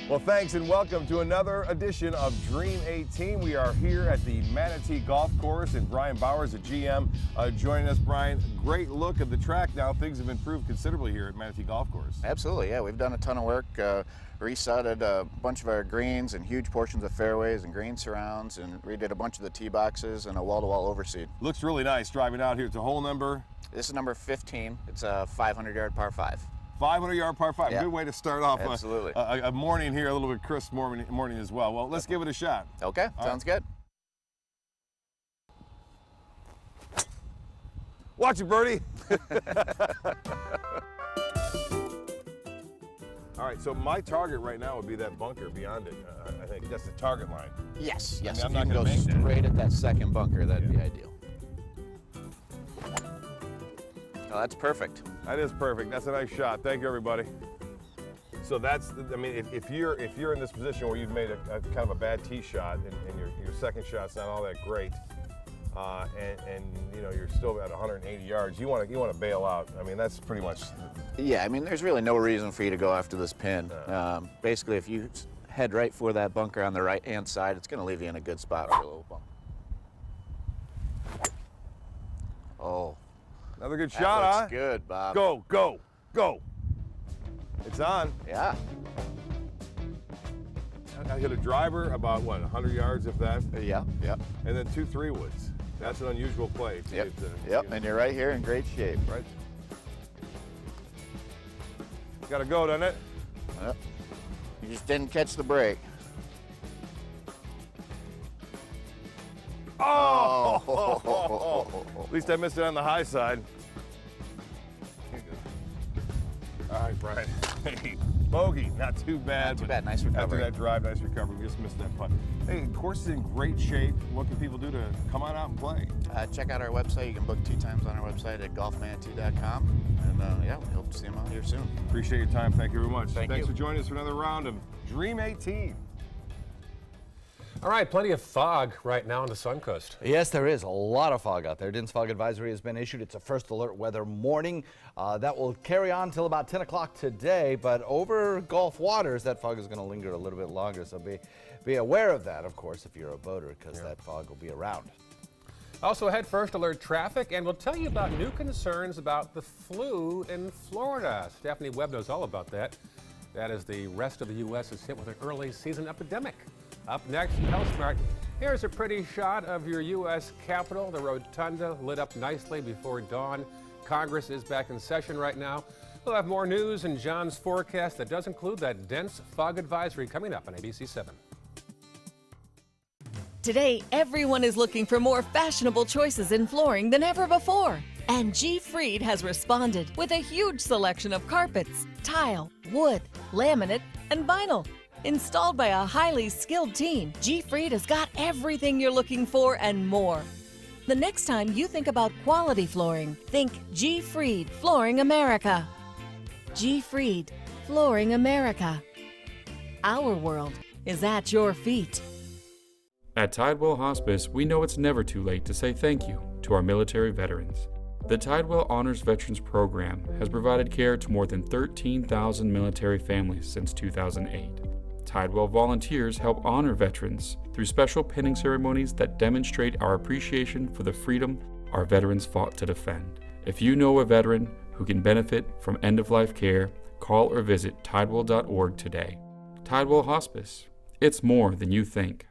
Well, thanks and welcome to another edition of Dream 18. We are here at the Manatee Golf Course, and Brian Bowers, the GM, joining us. Brian, great look at the track now. Things have improved considerably here at Manatee Golf Course. Absolutely, yeah. We've done a ton of work. Resetted a bunch of our greens and huge portions of fairways and green surrounds, and redid a bunch of the tee boxes and a wall-to-wall overseed. Looks really nice driving out here. It's a hole number? This is number 15. It's a 500-yard par 5. 500-yard par 5. Yeah. Good way to start off Absolutely. A morning here, a little bit crisp morning as well. Well, let's give it a shot. Okay, sounds good. Watch it, birdie. All right, so my target right now would be that bunker beyond it. I think that's the target line. Yes, yes. I mean, If you can go straight at that second bunker, that'd be ideal. Oh, that's perfect. That is perfect. That's a nice shot. Thank you, everybody. So that's, I mean, if you're in this position where you've made a kind of a bad tee shot and your second shot's not all that great, and you know you're still at 180 yards, you want to bail out. I mean, that's pretty much. Yeah, I mean, there's really no reason for you to go after this pin. Basically, if you s- head right for that bunker on the right-hand side, it's going to leave you in a good spot for a little bump. 180 yards. You want to bail out. I mean, that's pretty much. Yeah, I mean, there's really no reason for you to go after this pin. Basically, if you head right for that bunker on the right-hand side, it's going to leave you in a good spot for a little bump. Oh. Another good That shot, looks huh? good, Bob. Go, go, go. It's on. Yeah. I hit a driver about, what, 100 yards, if that? Yeah, yeah. And then 2 3-woods. That's an unusual play. Yep, yep, and you're right here in great shape. Right. Got to go, doesn't it? Yep. You just didn't catch the break. Oh! At least I missed it on the high side. All right, Brian. Hey, bogey, not too bad. Not too bad, nice recovery. After that drive, nice recovery. We just missed that putt. Hey, the course is in great shape. What can people do to come on out and play? Check out our website. You can book tee times on our website at golfman2.com. And yeah, we hope to see them out here soon. Appreciate your time. Thank you very much. Thanks for joining us for another round of Dream 18. All right, plenty of fog right now on the Suncoast. Yes, there is a lot of fog out there. Dense fog advisory has been issued. It's a first alert weather morning. That will carry on until about 10 o'clock today, but over Gulf waters, that fog is going to linger a little bit longer, so be aware of that, of course, if you're a boater, because that fog will be around. Also ahead, first alert traffic, and we'll tell you about new concerns about the flu in Florida. Stephanie Webb knows all about that. That is, the rest of the U.S. is hit with an early season epidemic. Up next, HealthSmart. Here's a pretty shot of your U.S. Capitol. The rotunda lit up nicely before dawn. Congress is back in session right now. We'll have more news and John's forecast that does include that dense fog advisory coming up on ABC 7. Today, everyone is looking for more fashionable choices in flooring than ever before. And G. Fried has responded with a huge selection of carpets, tile, wood, laminate, and vinyl. Installed by a highly skilled team, G. Fried has got everything you're looking for and more. The next time you think about quality flooring, think G. Fried Flooring America. G. Fried Flooring America. Our world is at your feet. At Tidewell Hospice, we know it's never too late to say thank you to our military veterans. The Tidewell Honors Veterans Program has provided care to more than 13,000 military families since 2008. Tidewell volunteers help honor veterans through special pinning ceremonies that demonstrate our appreciation for the freedom our veterans fought to defend. If you know a veteran who can benefit from end-of-life care, call or visit tidewell.org today. Tidewell Hospice. It's more than you think.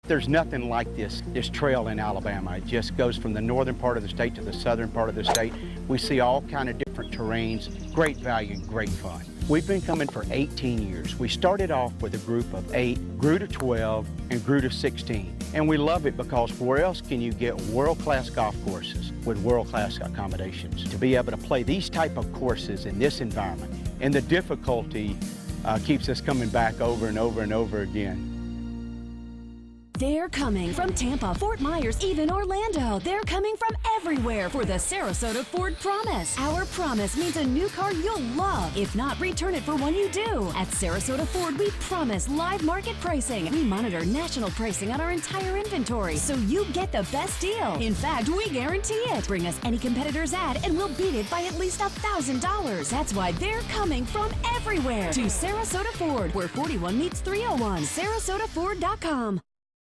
There's nothing like this trail in Alabama. It just goes from the northern part of the state to the southern part of the state. We see all kind of different terrains, great value, great fun. We've been coming for 18 years. We started off with a group of 8, grew to 12, and grew to 16. And we love it because where else can you get world-class golf courses with world-class accommodations? To be able to play these type of courses in this environment, and the difficulty keeps us coming back over and over and over again. They're coming from Tampa, Fort Myers, even Orlando. They're coming from everywhere for the Sarasota Ford Promise. Our promise means a new car you'll love. If not, return it for one you do. At Sarasota Ford, we promise live market pricing. We monitor national pricing on our entire inventory, so you get the best deal. In fact, we guarantee it. Bring us any competitor's ad, and we'll beat it by at least $1,000. That's why they're coming from everywhere to Sarasota Ford, where 41 meets 301. SarasotaFord.com.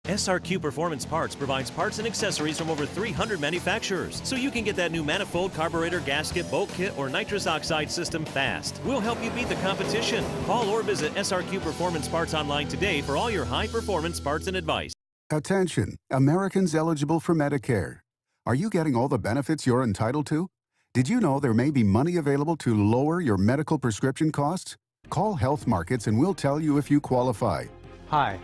SRQ Performance Parts provides parts and accessories from over 300 manufacturers, so you can get that new manifold, carburetor, gasket, bolt kit, or nitrous oxide system fast. We'll help you beat the competition. Call or visit SRQ Performance Parts online today for all your high-performance parts and advice. Attention, Americans eligible for Medicare. Are you getting all the benefits you're entitled to? Did you know there may be money available to lower your medical prescription costs? Call Health Markets and we'll tell you if you qualify. Hi.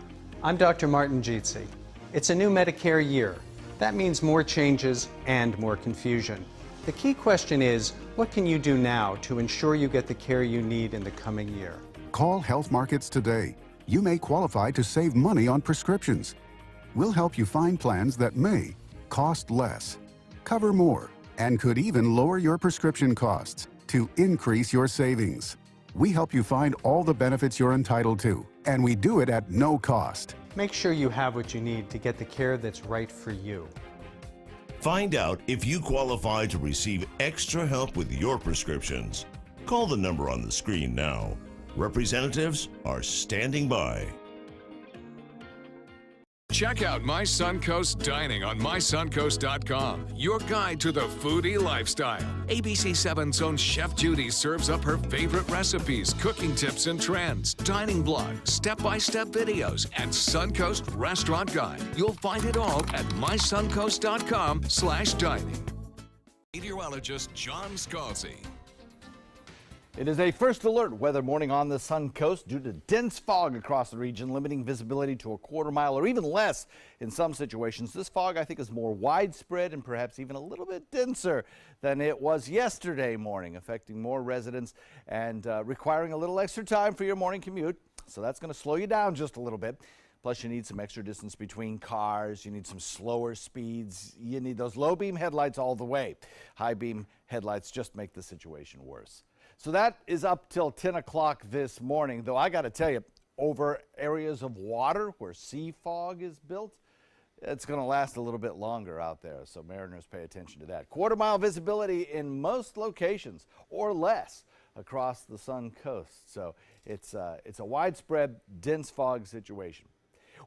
I'm Dr. Martin Jeetzy. It's a new Medicare year. That means more changes and more confusion. The key question is, what can you do now to ensure you get the care you need in the coming year? Call Health Markets today. You may qualify to save money on prescriptions. We'll help you find plans that may cost less, cover more, and could even lower your prescription costs to increase your savings. We help you find all the benefits you're entitled to, and we do it at no cost. Make sure you have what you need to get the care that's right for you. Find out if you qualify to receive extra help with your prescriptions. Call the number on the screen now. Representatives are standing by. Check out My Suncoast Dining on mysuncoast.com, your guide to the foodie lifestyle. ABC 7's own Chef Judy serves up her favorite recipes, cooking tips and trends, dining blogs, step-by-step videos, and Suncoast Restaurant Guide. You'll find it all at mysuncoast.com/dining. Meteorologist John Scalzi. It is a first alert weather morning on the Suncoast due to dense fog across the region, limiting visibility to a quarter mile or even less in some situations. This fog, I think, is more widespread and perhaps even a little bit denser than it was yesterday morning, affecting more residents and requiring a little extra time for your morning commute. So that's going to slow you down just a little bit. Plus, you need some extra distance between cars. You need some slower speeds. You need those low beam headlights all the way. High beam headlights just make the situation worse. So that is up till 10 o'clock this morning, though I got to tell you, over areas of water where sea fog is built, it's going to last a little bit longer out there, so mariners pay attention to that. Quarter mile visibility in most locations or less across the Suncoast, so it's a widespread dense fog situation.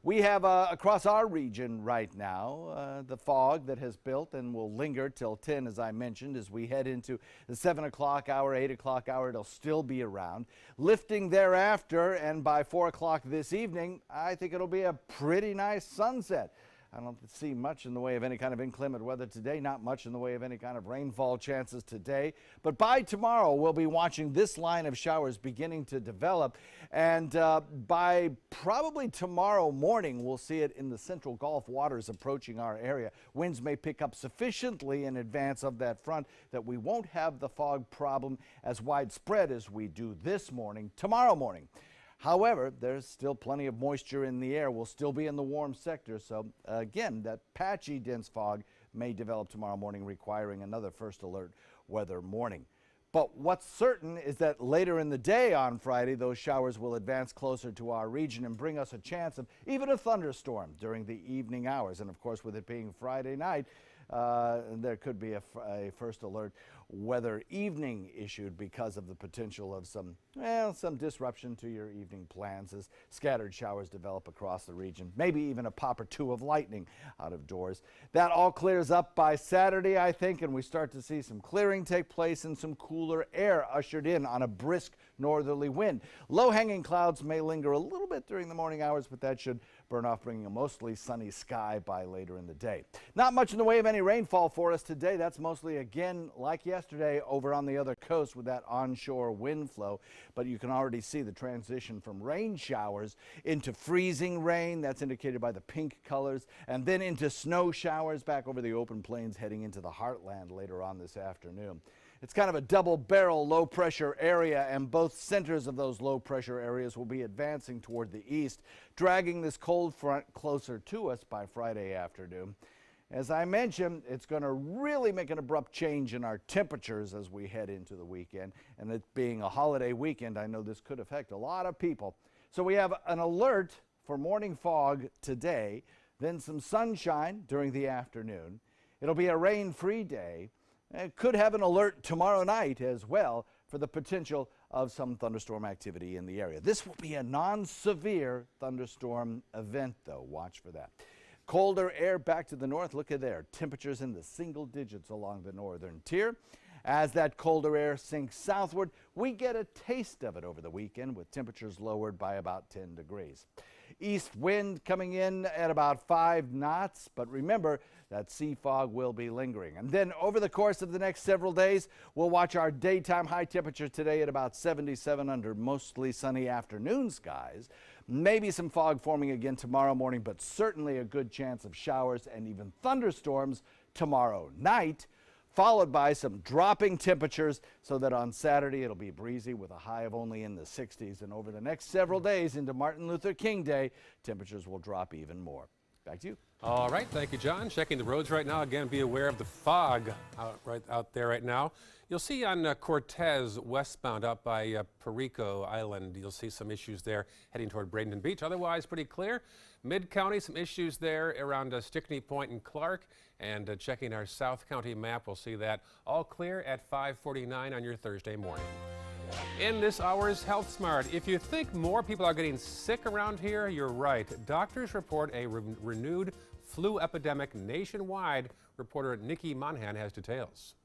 We have across our region right now the fog that has built and will linger till 10, as I mentioned, as we head into the 7 o'clock hour, 8 o'clock hour. It'll still be around. Lifting thereafter, and by 4 o'clock this evening, I think it'll be a pretty nice sunset. I don't see much in the way of any kind of inclement weather today, not much in the way of any kind of rainfall chances today. But by tomorrow, we'll be watching this line of showers beginning to develop. And by probably tomorrow morning, we'll see it in the central Gulf waters approaching our area. Winds may pick up sufficiently in advance of that front that we won't have the fog problem as widespread as we do this morning, tomorrow morning. However, there's still plenty of moisture in the air. We'll still be in the warm sector. So, again, that patchy dense fog may develop tomorrow morning, requiring another first alert weather morning. But what's certain is that later in the day on Friday, those showers will advance closer to our region and bring us a chance of even a thunderstorm during the evening hours. And, of course, with it being Friday night, there could be a first alert weather evening issued because of the potential of some disruption to your evening plans as scattered showers develop across the region, maybe even a pop or two of lightning out of doors. That all clears up by Saturday, I think, and we start to see some clearing take place and some cooler air ushered in on a brisk northerly wind. Low-hanging clouds may linger a little bit during the morning hours, but that should burn off, bringing a mostly sunny sky by later in the day. Not much in the way of any rainfall for us today. That's mostly, again, like yesterday, over on the other coast with that onshore wind flow. But you can already see the transition from rain showers into freezing rain. That's indicated by the pink colors. And then into snow showers back over the open plains heading into the heartland later on this afternoon. It's kind of a double-barrel low-pressure area, and both centers of those low-pressure areas will be advancing toward the east, dragging this cold front closer to us by Friday afternoon. As I mentioned, it's going to really make an abrupt change in our temperatures as we head into the weekend. And it being a holiday weekend, I know this could affect a lot of people. So we have an alert for morning fog today, then some sunshine during the afternoon. It'll be a rain-free day. It could have an alert tomorrow night as well for the potential of some thunderstorm activity in the area. This will be a non-severe thunderstorm event, though. Watch for that. Colder air back to the north. Look at there. Temperatures in the single digits along the northern tier. As that colder air sinks southward, we get a taste of it over the weekend with temperatures lowered by about 10 degrees. East wind coming in at about 5 knots, but remember that sea fog will be lingering. And then over the course of the next several days, we'll watch our daytime high temperature today at about 77 under mostly sunny afternoon skies. Maybe some fog forming again tomorrow morning, but certainly a good chance of showers and even thunderstorms tomorrow night, followed by some dropping temperatures so that on Saturday it'll be breezy with a high of only in the 60s. And over the next several days into Martin Luther King Day, temperatures will drop even more. Back to you. All right, thank you, John. Checking the roads right now. Again, be aware of the fog out there right now. You'll see on Cortez westbound out by Perico Island, you'll see some issues there heading toward Bradenton Beach. Otherwise, pretty clear. Mid-county, some issues there around Stickney Point and Clark. And checking our South County map, we'll see that all clear at 5:49 on your Thursday morning. In this hour's Health Smart, if you think more people are getting sick around here, you're right. Doctors report a renewed flu epidemic nationwide. Reporter Nikki Monhan has details.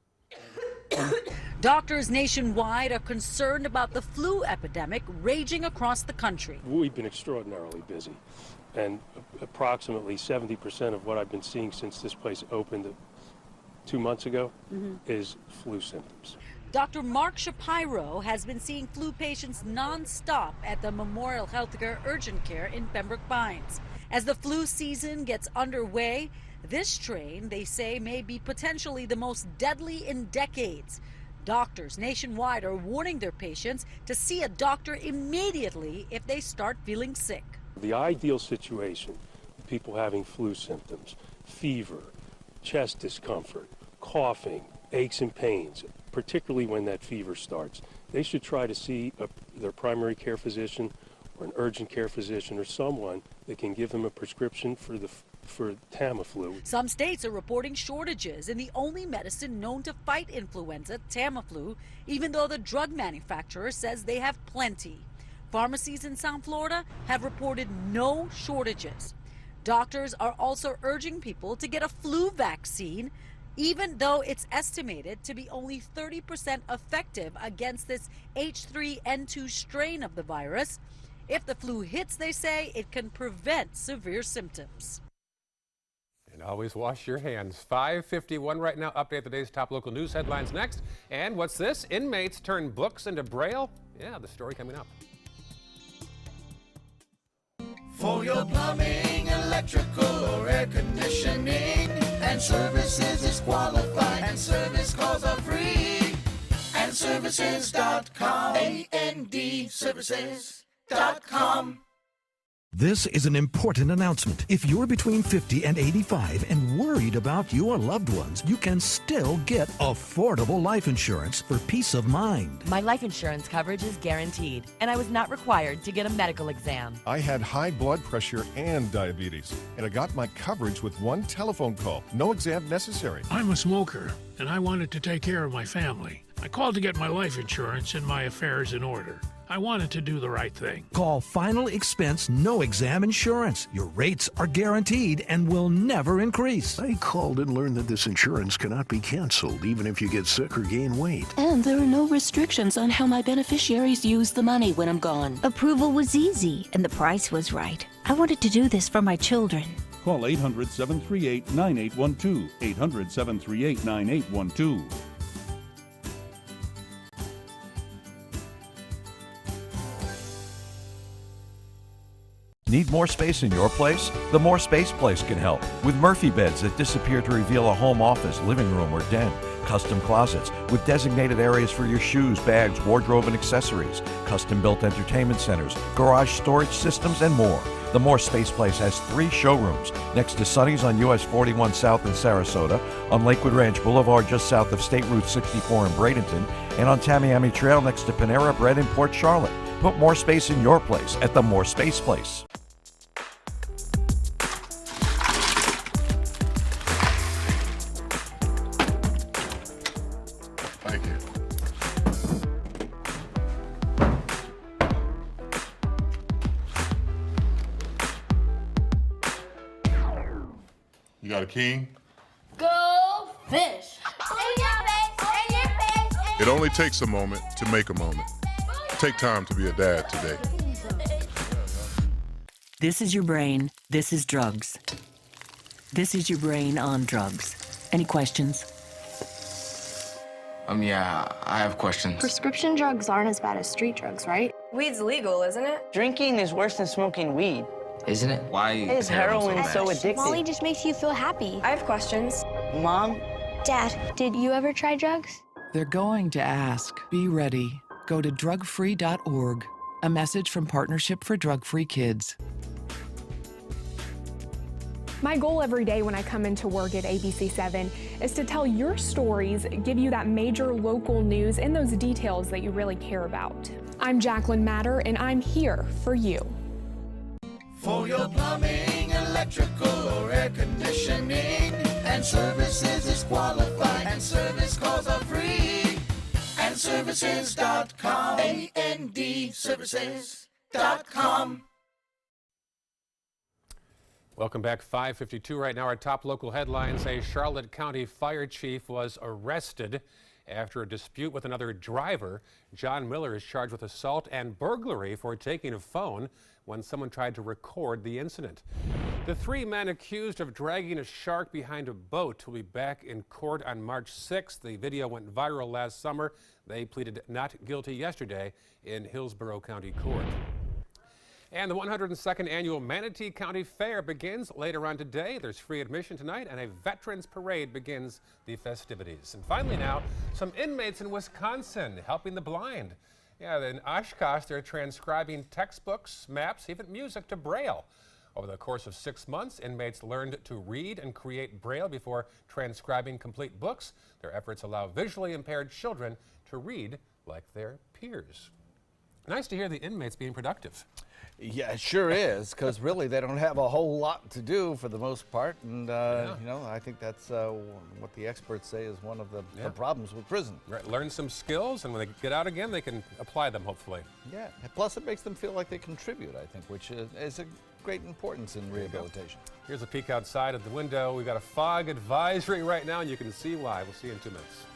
Doctors nationwide are concerned about the flu epidemic raging across the country. We've been extraordinarily busy, and approximately 70% of what I've been seeing since this place opened 2 months ago is flu symptoms. Dr. Mark Shapiro has been seeing flu patients nonstop at the Memorial Healthcare Urgent Care in Pembroke Pines. As the flu season gets underway, this strain, they say, may be potentially the most deadly in decades. Doctors nationwide are warning their patients to see a doctor immediately if they start feeling sick. The ideal situation, people having flu symptoms, fever, chest discomfort, coughing, aches and pains, particularly when that fever starts, they should try to see their primary care physician or an urgent care physician or someone that can give them a prescription for Tamiflu. Some states are reporting shortages in the only medicine known to fight influenza, Tamiflu, even though the drug manufacturer says they have plenty. Pharmacies in South Florida have reported no shortages. Doctors are also urging people to get a flu vaccine, even though it's estimated to be only 30% effective against this H3N2 strain of the virus. If the flu hits, they say, it can prevent severe symptoms. And always wash your hands. 5:51 right now. Update the day's top local news headlines next. And what's this? Inmates turn books into Braille? Yeah, the story coming up. For your plumbing, electrical, or air conditioning, and services is qualified, and service calls are free. And services.com, A-N-D, services.com. This is an important announcement. If you're between 50 and 85 and worried about your loved ones, you can still get affordable life insurance for peace of mind. My life insurance coverage is guaranteed, and I was not required to get a medical exam. I had high blood pressure and diabetes, and I got my coverage with one telephone call. No exam necessary. I'm a smoker, and I wanted to take care of my family. I called to get my life insurance and my affairs in order. I wanted to do the right thing. Call Final Expense No Exam Insurance. Your rates are guaranteed and will never increase. I called and learned that this insurance cannot be canceled even if you get sick or gain weight. And there are no restrictions on how my beneficiaries use the money when I'm gone. Approval was easy and the price was right. I wanted to do this for my children. Call 800-738-9812. 800-738-9812. Need more space in your place? The More Space Place can help. With Murphy beds that disappear to reveal a home office, living room, or den. Custom closets with designated areas for your shoes, bags, wardrobe, and accessories. Custom-built entertainment centers, garage storage systems, and more. The More Space Place has 3 showrooms next to Sonny's on US 41 South in Sarasota, on Lakewood Ranch Boulevard just south of State Route 64 in Bradenton, and on Tamiami Trail next to Panera Bread in Port Charlotte. Put more space in your place at the More Space Place. Thank you. You got a king? Go fish! It only takes a moment to make a moment. Take time to be a dad today. This is your brain. This is drugs. This is your brain on drugs. Any questions? Yeah, I have questions. Prescription drugs aren't as bad as street drugs, right? Weed's legal, isn't it? Drinking is worse than smoking weed. Isn't it? Why is heroin so addictive? Molly just makes you feel happy. I have questions. Mom? Dad, did you ever try drugs? They're going to ask. Be ready. Go to drugfree.org. A message from Partnership for Drug-Free Kids. My goal every day when I come into work at ABC7 is to tell your stories, give you that major local news and those details that you really care about. I'm Jacqueline Matter, and I'm here for you. For your plumbing, electrical, or air conditioning, and services is qualified, and service calls are free. And andservices.com. andservices.com. Welcome back. 5:52 right now. Our top local headlines. A Charlotte County fire chief was arrested after a dispute with another driver. John Miller is charged with assault and burglary for taking a phone when someone tried to record the incident. The three men accused of dragging a shark behind a boat will be back in court on March 6th. The video went viral last summer. They pleaded not guilty yesterday in Hillsborough County Court. And the 102nd Annual Manatee County Fair begins later on today. There's free admission tonight, and a Veterans Parade begins the festivities. And finally now, some inmates in Wisconsin helping the blind. Yeah, in Oshkosh, they're transcribing textbooks, maps, even music to Braille. Over the course of 6 months, inmates learned to read and create Braille before transcribing complete books. Their efforts allow visually impaired children to read like their peers. Nice to hear the inmates being productive. Yeah, it sure is, because really they don't have a whole lot to do for the most part, and you know, I think that's what the experts say is one of the problems with prison. Right, learn some skills, and when they get out again, they can apply them, hopefully. Yeah, plus it makes them feel like they contribute, I think, which is a great importance in rehabilitation. Here's a peek outside of the window. We've got a fog advisory right now, and you can see why. We'll see you in 2 minutes.